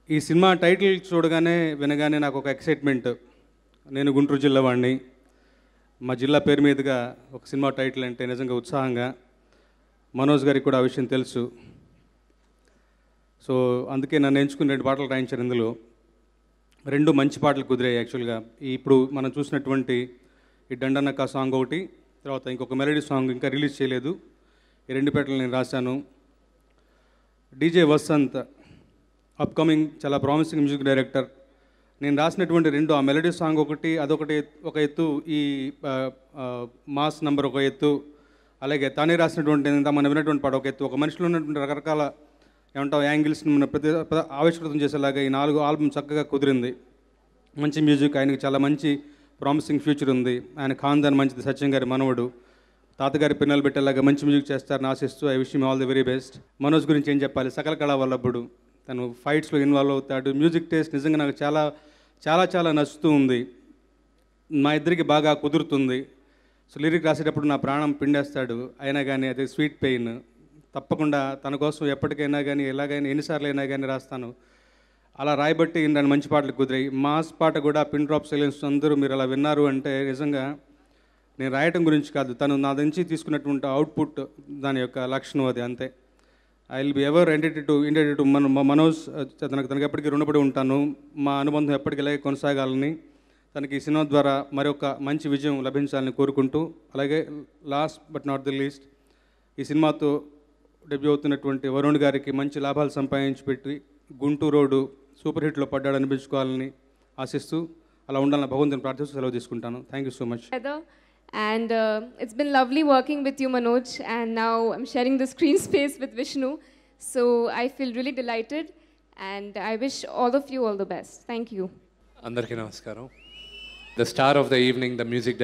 ఈ cinema title చూడగానే వినగానే నాకు ఒక ఎక్సైట్మెంట్. నేను గుంటూరు జిల్లా వాడిని. మా జిల్లా పేరు మీదుగా ఒక సినిమా టైటిల్ అంటే నిజంగా ఉత్సాహంగా. మనోజ్ గారికి కూడా ఆ విషయం తెలుసు. సో అందుకే నన్ను ఎంచుకుని 2 పాటలు రాయించారు. ఇందులో 2 మంచి పాటలు కుదిరాయి యాక్చువల్గా. ఇప్పుడు మనం చూసినటువంటి ఈ డండనక్క సాంగ్ ఒకటి, తర్వాత ఇంకొక మెలడీ సాంగ్ ఇంకా రిలీజ్ చేయలేదు. ఈ 2 పాటలు నేను రాశాను. డీజే వసంత్ అప్కమింగ్ చాలా ప్రామిసింగ్ మ్యూజిక్ డైరెక్టర్. నేను రాసినటువంటి 2 ఆ మెలడీ సాంగ్ ఒకటి, అదొకటి ఒక ఎత్తు, ఈ మాస్ నంబర్ ఒక ఎత్తు, అలాగే తానే రాసినటువంటి మనం విన్నటువంటి పాట ఒక ఎత్తు. ఒక మనిషిలో ఉన్నటువంటి రకరకాల ఏమంటావు యాంగిల్స్ని మన ప్రతి ఆవిష్కృతం చేసేలాగా ఈ 4 ఆల్బమ్ చక్కగా కుదిరింది. మంచి మ్యూజిక్, ఆయనకి చాలా మంచి ప్రామిసింగ్ ఫ్యూచర్ ఉంది. ఆయన ఖాందాన్ మంచిది, సత్యం గారి మనవడు, తాతగారి పిన్నలు పెట్టేలాగా మంచి మ్యూజిక్ చేస్తారని ఆశిస్తూ I wish him all the very best. Manoj గురించి ఏం చెప్పాలి, సకల కళా వల్లభుడు. తను ఫైట్స్లో ఇన్వాల్వ్ అవుతాడు. మ్యూజిక్ టేస్ట్ నిజంగా నాకు చాలా చాలా చాలా నచ్చుతూ ఉంది. మా ఇద్దరికి బాగా కుదురుతుంది. సో లిరిక్ రాసేటప్పుడు నా ప్రాణం పిండేస్తాడు. అయినా కానీ అది స్వీట్ పెయిన్. తప్పకుండా తన కోసం ఎప్పటికైనా కానీ ఎలాగైనా ఎన్నిసార్లు అయినా కానీ రాస్తాను. అలా రాయబట్టి నన్ను మంచి పాటలు కుదిరాయి. మాస్ పాట కూడా పిన్ డ్రాప్ సైలెన్స్ అందరూ మీరు అలా విన్నారు అంటే నిజంగా నేను రాయటం గురించి కాదు, తను నా నుంచి తీసుకున్నటువంటి అవుట్పుట్ దాని యొక్క లక్షణం అది, అంతే. I will be ever indebted to Manoj. తనకి ఎప్పటికీ రుణపడి ఉంటాను. మా అనుబంధం ఎప్పటికీ ఇలాగే కొనసాగాలని, తనకి ఈ సినిమా ద్వారా మరొక మంచి విజయం లభించాలని కోరుకుంటూ, అలాగే last but not the least ఈ సినిమాతో డెబ్యూ అవుతున్నటువంటి వరుణ్ గారికి మంచి లాభాలు సంపాదించి పెట్టి గుంటూరు రోడ్డు సూపర్ హిట్లో పడ్డాడు అనిపించుకోవాలని ఆశిస్తూ, అలా ఉండాలని భగవంతుని ప్రార్థిస్తూ సెలవు తీసుకుంటాను. Thank you so much. And it's been lovely working with you, Manoj, and now I'm sharing the screen space with Vishnu. So I feel really delighted, and I wish all of you all the best. Thank you. Andarki namaskaram. The star of the evening, the music director.